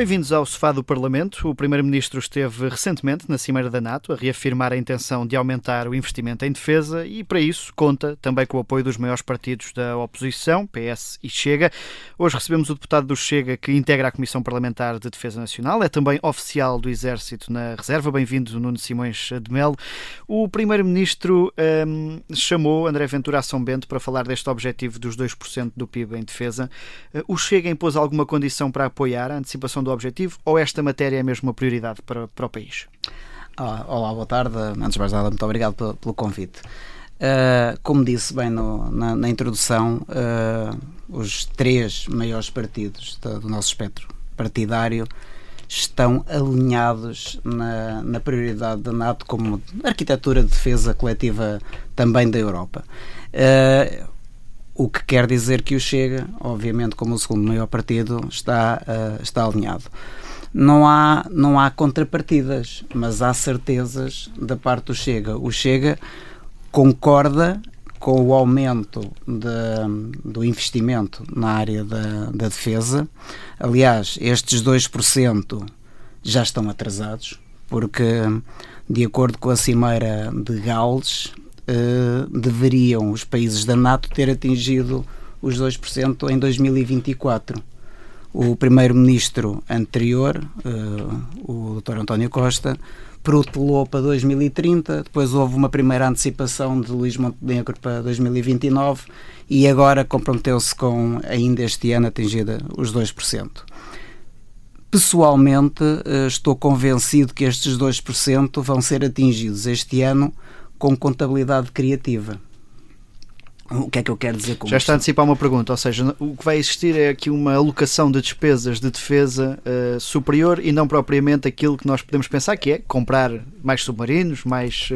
Bem-vindos ao Sofá do Parlamento. O Primeiro-Ministro esteve recentemente na Cimeira da NATO a reafirmar a intenção de aumentar o investimento em defesa e, para isso, conta também com o apoio dos maiores partidos da oposição, PS e Chega. Hoje recebemos o deputado do Chega que integra a Comissão Parlamentar de Defesa Nacional, é também oficial do Exército na Reserva. Bem-vindo, Nuno Simões de Melo. O Primeiro-Ministro chamou André Ventura a São Bento para falar deste objetivo dos 2% do PIB em defesa. O Chega impôs alguma condição para apoiar a antecipação do objetivo, ou esta matéria é mesmo uma prioridade para o país? Olá, boa tarde. Antes de mais nada, muito obrigado pelo convite. Como disse bem na introdução, os três maiores partidos do nosso espectro partidário estão alinhados na prioridade da NATO como arquitetura de defesa coletiva também da Europa. O que quer dizer que o Chega, obviamente como o segundo maior partido, está alinhado. Não há contrapartidas, mas há certezas da parte do Chega. O Chega concorda com o aumento do investimento na área da defesa. Aliás, estes 2% já estão atrasados, porque, de acordo com a Cimeira de Gales, deveriam os países da NATO ter atingido os 2% em 2024. O primeiro-ministro anterior, o Dr. António Costa, protelou para 2030, depois houve uma primeira antecipação de Luís Montenegro para 2029 e agora comprometeu-se com, ainda este ano, atingir os 2%. Pessoalmente, estou convencido que estes 2% vão ser atingidos este ano com contabilidade criativa. O que é que eu quero dizer com isto? Já está a antecipar uma pergunta, ou seja, o que vai existir é aqui uma alocação de despesas de defesa superior e não propriamente aquilo que nós podemos pensar que é comprar mais submarinos, mais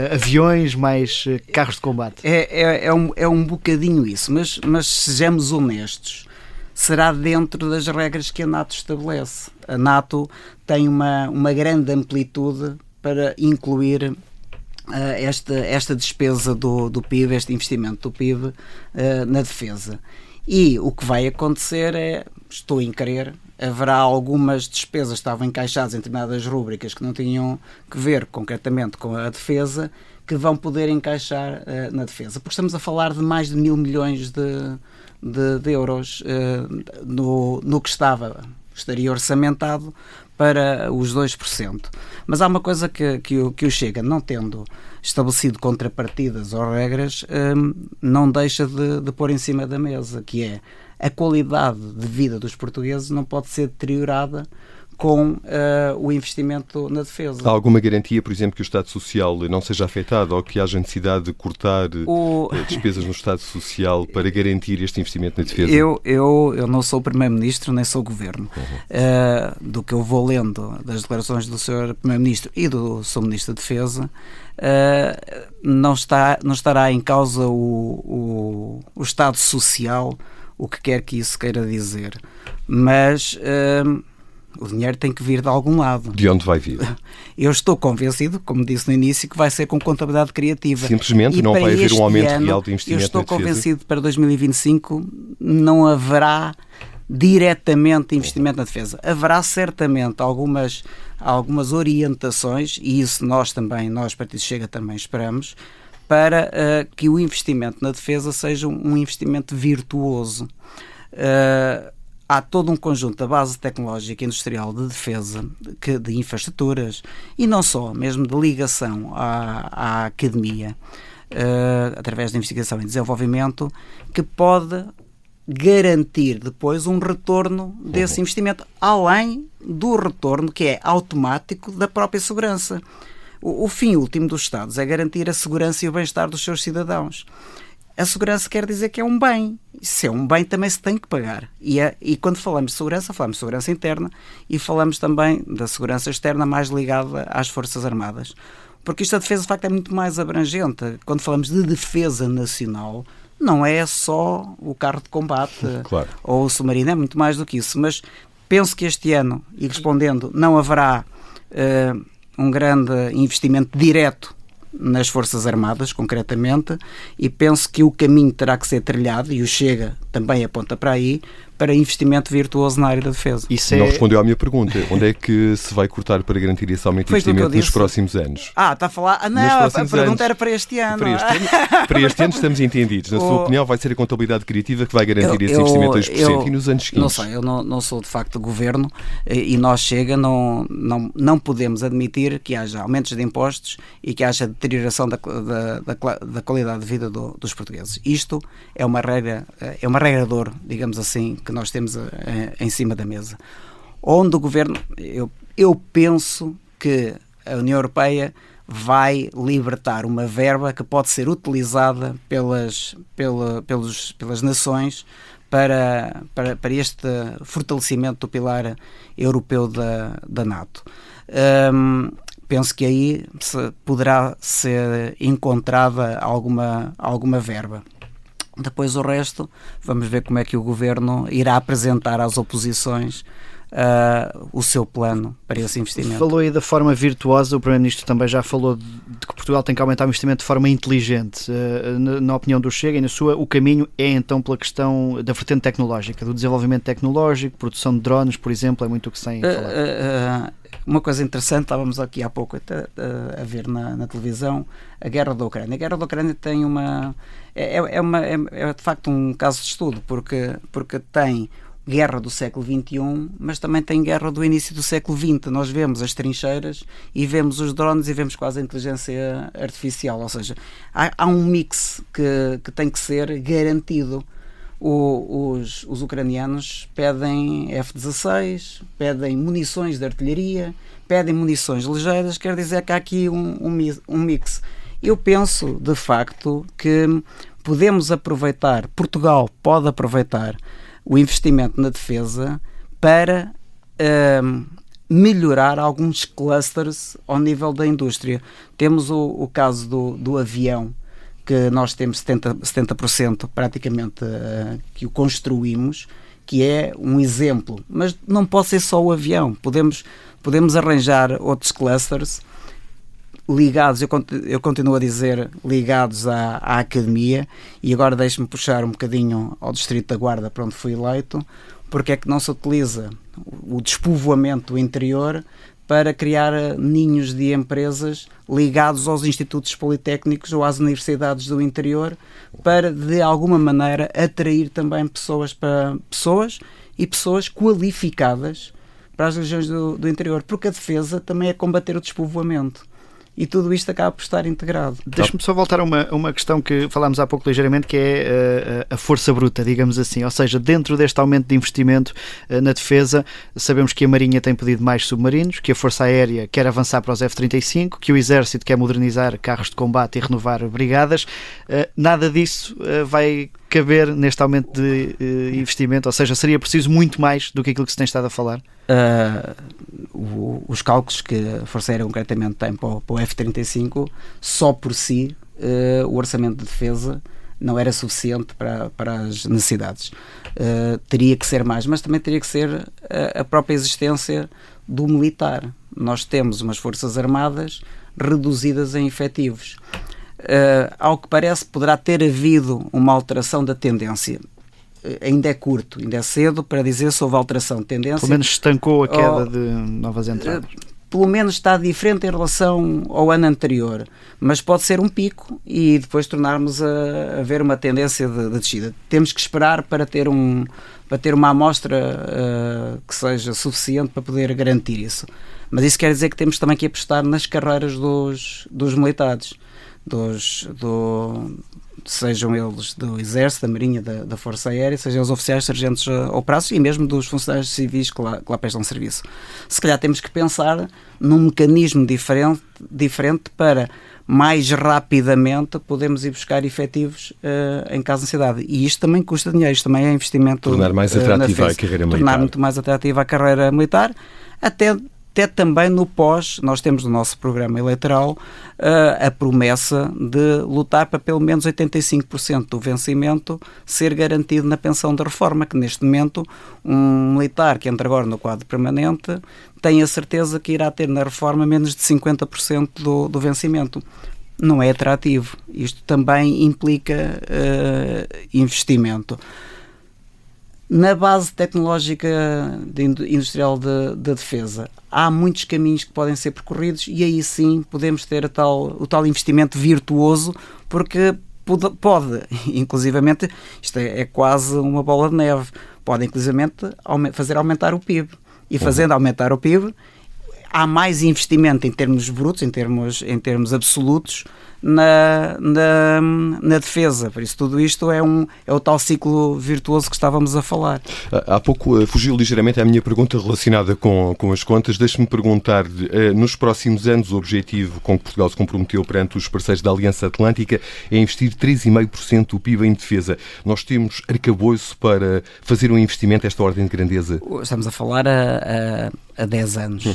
aviões, mais carros de combate. É um bocadinho isso, mas sejamos honestos, será dentro das regras que a NATO estabelece. A NATO tem uma grande amplitude para incluir esta despesa do PIB, este investimento do PIB na defesa. E o que vai acontecer é, estou em crer, haverá algumas despesas que estavam encaixadas em determinadas rúbricas que não tinham que ver concretamente com a defesa, que vão poder encaixar na defesa. Porque estamos a falar de mais de 1.000 milhões de euros no que estaria orçamentado para os 2%. Mas há uma coisa que o Chega, não tendo estabelecido contrapartidas ou regras, não deixa de pôr em cima da mesa, que é a qualidade de vida dos portugueses não pode ser deteriorada com o investimento na defesa. Há alguma garantia, por exemplo, que o Estado Social não seja afetado ou que haja necessidade de cortar despesas no Estado Social para garantir este investimento na defesa? Eu não sou o Primeiro-Ministro nem sou o Governo. Do que eu vou lendo das declarações do Sr. Primeiro-Ministro e do Sr. Ministro da Defesa, não estará em causa o Estado Social, o que quer que isso queira dizer. Mas o dinheiro tem que vir de algum lado. De onde vai vir? Eu estou convencido, como disse no início, que vai ser com contabilidade criativa. Simplesmente não vai haver um aumento real de investimento na defesa? Eu estou convencido que para 2025 não haverá diretamente investimento na defesa. Haverá certamente algumas orientações, e isso nós, Partido Chega, também esperamos, para que o investimento na defesa seja um investimento virtuoso. Há todo um conjunto da base tecnológica e industrial de defesa, de infraestruturas, e não só, mesmo de ligação à academia, através de investigação e desenvolvimento, que pode garantir depois um retorno desse investimento, além do retorno que é automático da própria segurança. O fim último dos Estados é garantir a segurança e o bem-estar dos seus cidadãos. A segurança quer dizer que é um bem. Se é um bem, também se tem que pagar. E quando falamos de segurança interna e falamos também da segurança externa mais ligada às Forças Armadas. Porque isto, a defesa, de facto, é muito mais abrangente. Quando falamos de defesa nacional, não é só o carro de combate, claro, ou o submarino, é muito mais do que isso. Mas penso que este ano, e respondendo, não haverá um grande investimento direto nas Forças Armadas, concretamente, e penso que o caminho terá que ser trilhado, e o Chega também aponta para aí, para investimento virtuoso na área da defesa. Não respondeu à minha pergunta. Onde é que se vai cortar para garantir esse aumento de investimento nos próximos anos? Está a falar... Não, a pergunta era para este ano. Para este ano estamos entendidos. Na sua opinião, vai ser a contabilidade criativa que vai garantir esse investimento a 2% e nos anos seguintes? Não sei, eu não sou de facto do governo e nós não podemos admitir que haja aumentos de impostos e que haja deterioração da qualidade de vida dos portugueses. Isto é uma regra de ouro, digamos assim, que nós temos em cima da mesa. Onde o governo, eu penso que a União Europeia vai libertar uma verba que pode ser utilizada pelas nações para este fortalecimento do pilar europeu da NATO. Penso que aí poderá ser encontrada alguma verba. Depois o resto, vamos ver como é que o Governo irá apresentar às oposições o seu plano para esse investimento. Falou aí da forma virtuosa, o Primeiro-Ministro também já falou de que Portugal tem que aumentar o investimento de forma inteligente. Na opinião do Chega e na sua, o caminho é então pela questão da vertente tecnológica, do desenvolvimento tecnológico, produção de drones, por exemplo, é muito o que se tem falado. Uma coisa interessante, estávamos aqui há pouco a ver na televisão, a guerra da Ucrânia. A guerra da Ucrânia tem é de facto um caso de estudo, porque tem guerra do século XXI, mas também tem guerra do início do século XX. Nós vemos as trincheiras e vemos os drones e vemos quase a inteligência artificial, ou seja, há um mix que tem que ser garantido. Os ucranianos pedem F-16, pedem munições de artilharia, pedem munições ligeiras, quer dizer que há aqui um mix. Eu penso, de facto, que podemos aproveitar, Portugal pode aproveitar o investimento na defesa para melhorar alguns clusters ao nível da indústria. Temos o caso do avião, que nós temos 70% praticamente que o construímos, que é um exemplo, mas não pode ser só o avião, podemos arranjar outros clusters ligados, eu continuo a dizer ligados à academia, e agora deixe-me puxar um bocadinho ao Distrito da Guarda, para onde fui eleito, porque é que não se utiliza o despovoamento do interior para criar ninhos de empresas ligados aos institutos politécnicos ou às universidades do interior, para de alguma maneira atrair também pessoas qualificadas para as regiões do interior, porque a defesa também é combater o despovoamento. E tudo isto acaba por estar integrado. Deixe-me só voltar a uma questão que falámos há pouco ligeiramente, que é a força bruta, digamos assim. Ou seja, dentro deste aumento de investimento na defesa, sabemos que a Marinha tem pedido mais submarinos, que a Força Aérea quer avançar para os F-35, que o Exército quer modernizar carros de combate e renovar brigadas. Nada disso vai caber neste aumento de investimento? Ou seja, seria preciso muito mais do que aquilo que se tem estado a falar? Os cálculos que a Força Aérea concretamente tem para o F-35, só por si o orçamento de defesa não era suficiente para as necessidades. Teria que ser mais, mas também teria que ser a própria existência do militar. Nós temos umas forças armadas reduzidas em efetivos. Ao que parece, poderá ter havido uma alteração da tendência. Ainda é curto, ainda é cedo para dizer se houve alteração de tendência. Pelo menos estancou a queda de novas entradas. Pelo menos está diferente em relação ao ano anterior, mas pode ser um pico e depois tornarmos a ver uma tendência de descida. Temos que esperar para ter uma amostra que seja suficiente para poder garantir isso. Mas isso quer dizer que temos também que apostar nas carreiras dos militares, sejam eles do Exército, da Marinha, da Força Aérea, sejam os oficiais, sargentos ou praças, e mesmo dos funcionários civis que lá prestam serviço. Se calhar temos que pensar num mecanismo diferente para mais rapidamente podermos ir buscar efetivos em caso de necessidade. E isto também custa dinheiro, isto também é investimento. Tornar mais atrativa a carreira militar. Tornar muito mais atrativa a carreira militar, até também no pós. Nós temos no nosso programa eleitoral a promessa de lutar para pelo menos 85% do vencimento ser garantido na pensão da reforma, que neste momento um militar que entra agora no quadro permanente tem a certeza que irá ter na reforma menos de 50% do vencimento. Não é atrativo. Isto também implica investimento. Na base tecnológica industrial da defesa, há muitos caminhos que podem ser percorridos e aí sim podemos ter o tal investimento virtuoso, porque pode, inclusivamente, isto é quase uma bola de neve, pode inclusivamente fazer aumentar o PIB. E fazendo aumentar o PIB, há mais investimento em termos brutos, em termos absolutos, na defesa. Por isso, tudo isto é o tal ciclo virtuoso que estávamos a falar. Há pouco fugiu ligeiramente à minha pergunta relacionada com as contas. Deixe-me perguntar, nos próximos anos, o objetivo com que Portugal se comprometeu perante os parceiros da Aliança Atlântica é investir 3,5% do PIB em defesa. Nós temos arcabouço para fazer um investimento desta ordem de grandeza? Estamos a falar a 10 anos.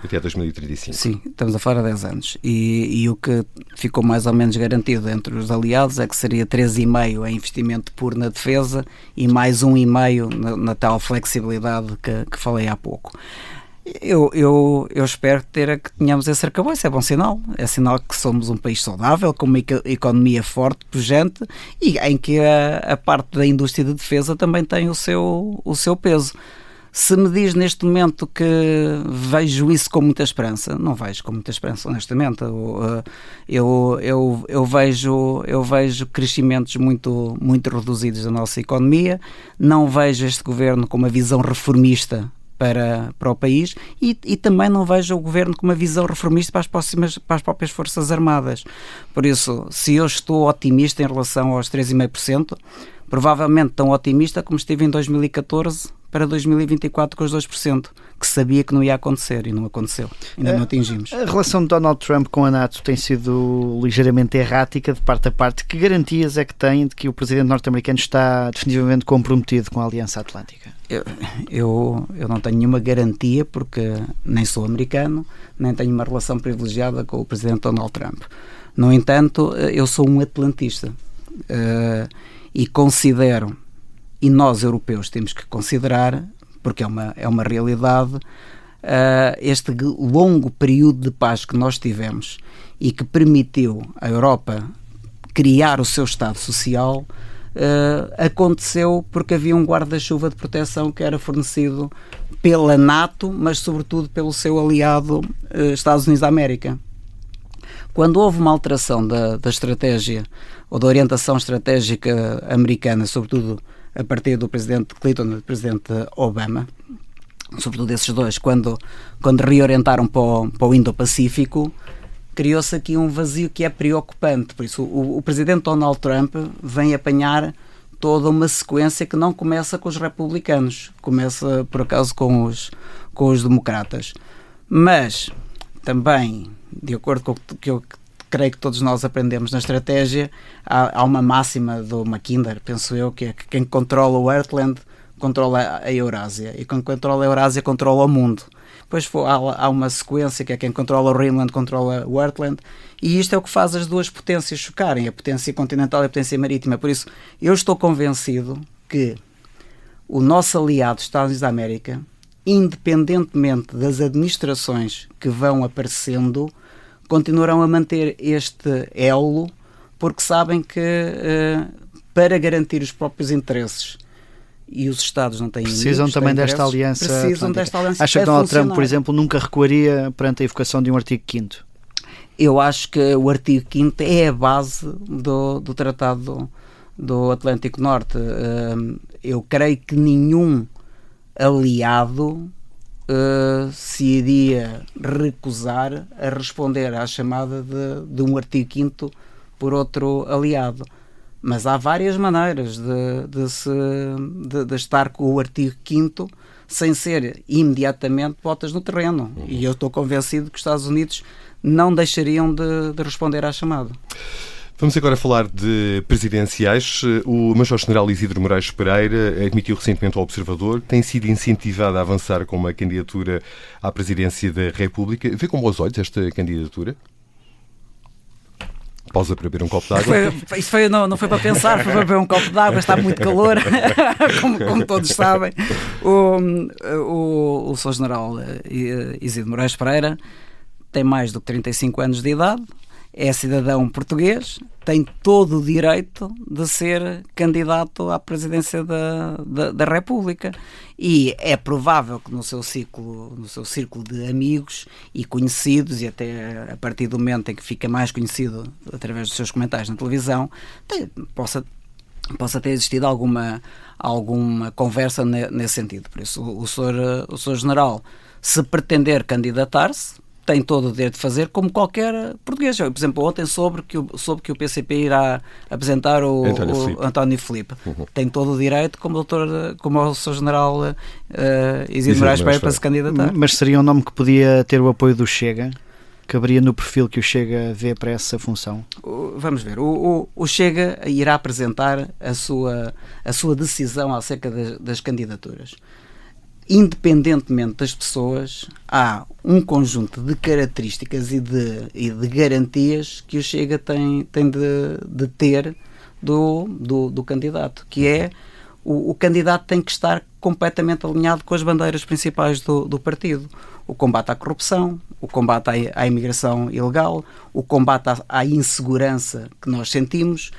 Até 2035. Sim, estamos a falar a 10 anos. E o que ficou mais ou menos garantido entre os aliados é que seria 3,5% em investimento puro na defesa e mais 1,5% na tal flexibilidade que falei há pouco. Eu espero que tenhamos esse arcabouço, é bom sinal. É sinal que somos um país saudável, com uma economia forte, pujante, e em que a parte da indústria de defesa também tem o seu peso. Se me diz neste momento que vejo isso com muita esperança, não vejo com muita esperança, honestamente. Eu vejo crescimentos muito, muito reduzidos da nossa economia, não vejo este governo com uma visão reformista para o país e também não vejo o governo com uma visão reformista para as próprias Forças Armadas. Por isso, se eu estou otimista em relação aos 3,5%, provavelmente tão otimista como estive em 2014 para 2024 com os 2%, que sabia que não ia acontecer e não aconteceu. Ainda não atingimos. A relação de Donald Trump com a NATO tem sido ligeiramente errática de parte a parte. Que garantias é que tem de que o presidente norte-americano está definitivamente comprometido com a Aliança Atlântica? Eu não tenho nenhuma garantia, porque nem sou americano, nem tenho uma relação privilegiada com o presidente Donald Trump. No entanto, eu sou um atlantista e considero, e nós europeus temos que considerar, porque é uma realidade, este longo período de paz que nós tivemos e que permitiu à Europa criar o seu Estado Social, aconteceu porque havia um guarda-chuva de proteção que era fornecido pela NATO, mas sobretudo pelo seu aliado Estados Unidos da América. Quando houve uma alteração da estratégia ou da orientação estratégica americana, sobretudo a partir do presidente Clinton e do presidente Obama, sobretudo esses dois, quando reorientaram para o Indo-Pacífico, criou-se aqui um vazio que é preocupante. Por isso, o presidente Donald Trump vem apanhar toda uma sequência que não começa com os republicanos, começa, por acaso, com os democratas. Mas, também, de acordo com o que eu creio que todos nós aprendemos na estratégia, há uma máxima do Mackinder, penso eu, que é que quem controla o Heartland controla a Eurásia, e quem controla a Eurásia controla o mundo. Depois há uma sequência que é quem controla o Greenland controla o Heartland, e isto é o que faz as duas potências chocarem, a potência continental e a potência marítima. Por isso, eu estou convencido que o nosso aliado, Estados Unidos da América, independentemente das administrações que vão aparecendo, continuarão a manter este elo, porque sabem que para garantir os próprios interesses, e os Estados não têm precisam inimigos, também desta aliança. Precisam desta aliança. Acha que Donald Trump, por exemplo, nunca recuaria perante a evocação de um artigo 5º? Eu acho que o artigo 5º é a base do Tratado do Atlântico Norte. Eu creio que nenhum aliado se iria recusar a responder à chamada de um artigo 5º por outro aliado. Mas há várias maneiras de estar com o artigo 5º sem ser imediatamente botas no terreno. E eu estou convencido que os Estados Unidos não deixariam de responder à chamada. Vamos agora falar de presidenciais. O Major-General Isidro Moraes Pereira admitiu recentemente ao Observador que tem sido incentivado a avançar com uma candidatura à presidência da República. Vê com bons olhos esta candidatura? Pausa para beber um copo d'água. Isso não foi para pensar, foi para beber um copo d'água, está muito calor, como todos sabem. O Sr. General Isidro Moraes Pereira tem mais do que 35 anos de idade, é cidadão português, tem todo o direito de ser candidato à presidência da República, e é provável que no seu círculo de amigos e conhecidos, e até a partir do momento em que fica mais conhecido através dos seus comentários na televisão, possa ter existido alguma conversa nesse sentido. Por isso o Sr. General, se pretender candidatar-se, tem todo o direito de fazer, como qualquer português. Eu, por exemplo, ontem soube que o PCP irá apresentar o António Filipe. Tem todo o direito, como o Sr. General Isidro Moraes Pereira, para se candidatar. Mas seria um nome que podia ter o apoio do Chega? Caberia no perfil que o Chega vê para essa função? Vamos ver. O Chega irá apresentar a sua decisão acerca das candidaturas. Independentemente das pessoas, há um conjunto de características e de garantias que o Chega tem de ter do candidato, que é o candidato tem que estar completamente alinhado com as bandeiras principais do partido. O combate à corrupção, o combate à imigração ilegal, o combate à insegurança que nós sentimos.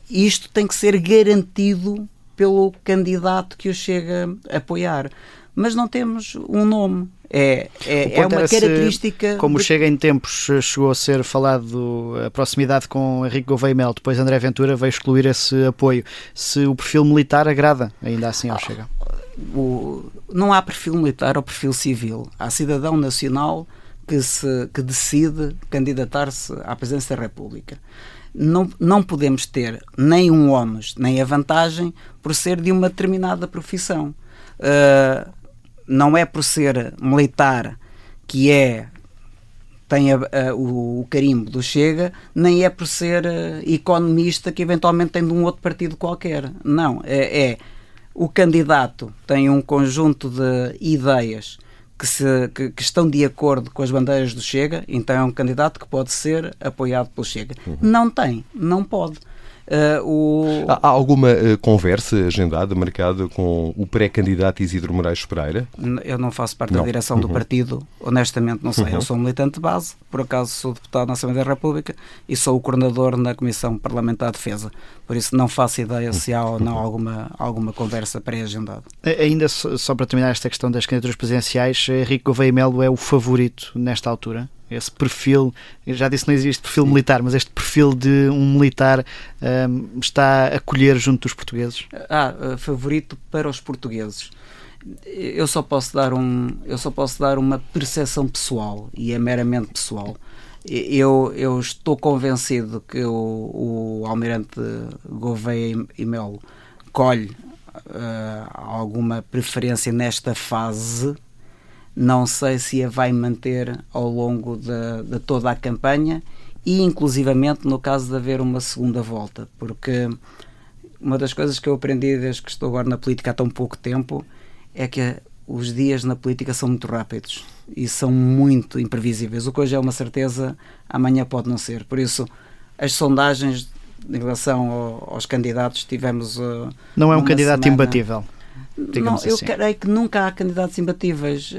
Isto tem que ser garantido pelo candidato que o Chega a apoiar. Mas não temos um nome. É uma característica... Como Chega em tempos chegou a ser falado a proximidade com Henrique Gouveia Melo, depois André Ventura veio excluir esse apoio. Se o perfil militar agrada ainda assim ao Chega? Não há perfil militar ou perfil civil. Há cidadão nacional que decide candidatar-se à presidência da República. Não podemos ter nem um ónus, nem a vantagem por ser de uma determinada profissão. Não é por ser militar que tem o carimbo do Chega, nem é por ser economista que eventualmente tem de um outro partido qualquer. Não, o candidato tem um conjunto de ideias que estão de acordo com as bandeiras do Chega, então é um candidato que pode ser apoiado pelo Chega. Não pode. Há alguma conversa agendada, marcada com o pré-candidato Isidro Moraes Pereira? Eu não faço parte da direção do partido, honestamente não sei. Eu sou um militante de base, por acaso sou deputado na Assembleia da República e sou o coordenador na Comissão Parlamentar de Defesa. Por isso não faço ideia se há ou não alguma conversa pré-agendada. Ainda só para terminar esta questão das candidaturas presidenciais, Henrique Gouveia Melo é o favorito nesta altura? Esse perfil, eu já disse que não existe perfil militar, mas este perfil de um militar está a colher junto dos portugueses? Favorito para os portugueses. Eu só posso dar uma percepção pessoal, e é meramente pessoal. Eu estou convencido que o almirante Gouveia e Melo colhe alguma preferência nesta fase. Não sei se a vai manter ao longo de toda a campanha e inclusivamente no caso de haver uma segunda volta, porque uma das coisas que eu aprendi desde que estou agora na política há tão pouco tempo é que os dias na política são muito rápidos e são muito imprevisíveis. O que hoje é uma certeza, amanhã pode não ser. Por isso, as sondagens em relação aos candidatos tivemos... Não é um candidato imbatível? Não, eu creio que nunca há candidatos imbatíveis.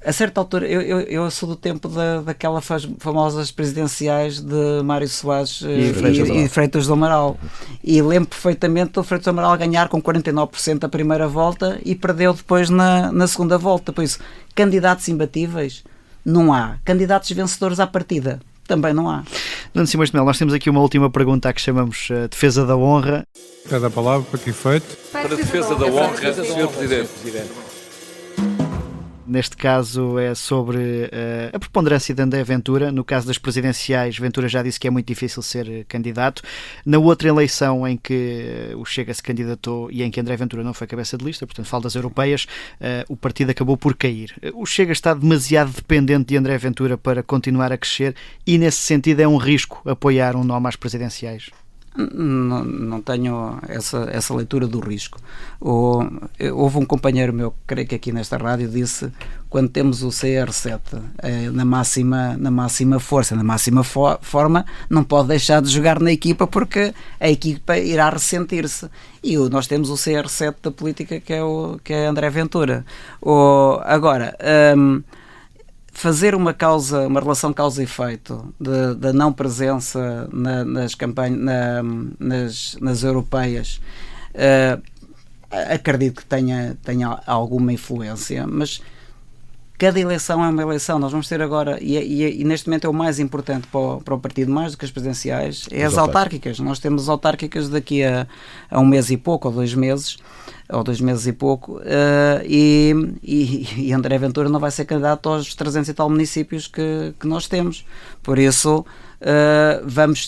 A certa altura, eu sou do tempo daquelas famosas presidenciais de Mário Soares e Freitas do Amaral. E lembro perfeitamente do Freitas do Amaral ganhar com 49% a primeira volta e perdeu depois na segunda volta. Por isso, candidatos imbatíveis não há. Candidatos vencedores à partida também não há. Nuno Simões de Melo, nós temos aqui uma última pergunta que chamamos Defesa da Honra. Cada palavra para que efeito? Para a defesa da honra, Sr. Presidente. Neste caso é sobre a preponderância de André Ventura. No caso das presidenciais, Ventura já disse que é muito difícil ser candidato. Na outra eleição em que o Chega se candidatou e em que André Ventura não foi cabeça de lista, portanto falo das europeias, o partido acabou por cair. O Chega está demasiado dependente de André Ventura para continuar a crescer e nesse sentido é um risco apoiar um nome às presidenciais? Não tenho essa leitura do risco. Houve um companheiro meu, creio que aqui nesta rádio, disse: quando temos o CR7 na máxima força, na máxima forma, não pode deixar de jogar na equipa porque a equipa irá ressentir-se. E nós temos o CR7 da política que é André Ventura. Agora, fazer uma relação causa e efeito da não presença nas campanhas, nas europeias, acredito que tenha alguma influência, mas cada eleição é uma eleição. Nós vamos ter agora, e neste momento é o mais importante para o partido, mais do que as presidenciais, é as autárquicas. Nós temos autárquicas daqui a 1 mês e pouco, ou 2 meses, ou 2 meses e pouco, e André Ventura não vai ser candidato aos 300 e tal municípios que nós temos. Por isso,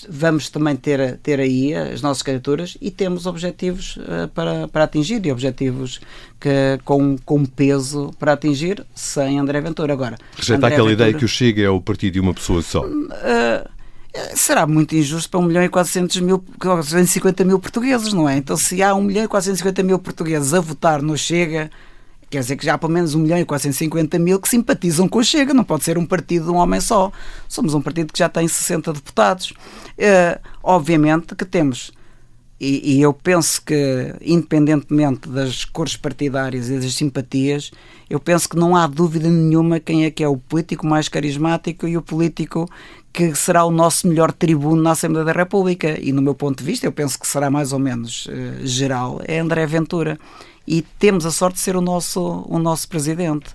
vamos também ter aí as nossas candidaturas e temos objetivos para atingir, e objetivos com peso para atingir sem André Ventura. Agora, rejeita aquela ideia que o Chega é o partido de uma pessoa só. Será muito injusto para 1.450.000 portugueses, não é? Então, se há 1.450.000 portugueses a votar no Chega, quer dizer que já há pelo menos 1.450.000 que simpatizam com o Chega. Não pode ser um partido de um homem só. Somos um partido que já tem 60 deputados. Obviamente que temos, e eu penso que, independentemente das cores partidárias e das simpatias, eu penso que não há dúvida nenhuma quem é que é o político mais carismático e o político que será o nosso melhor tribuno na Assembleia da República. E, no meu ponto de vista, eu penso que será mais ou menos geral, é André Ventura. E temos a sorte de ser o nosso presidente.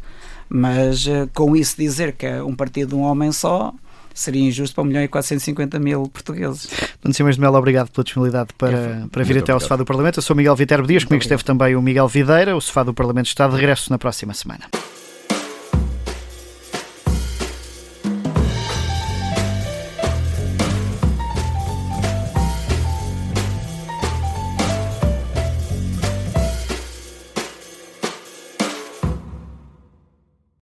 Mas, com isso dizer que é um partido de um homem só, seria injusto para 1.450.000 portugueses. Dona Simões de Melo, obrigado pela disponibilidade para vir até ao Sofá do Parlamento. Eu sou Miguel Viterbo Dias, comigo esteve também o Miguel Videira. O Sofá do Parlamento está de regresso na próxima semana.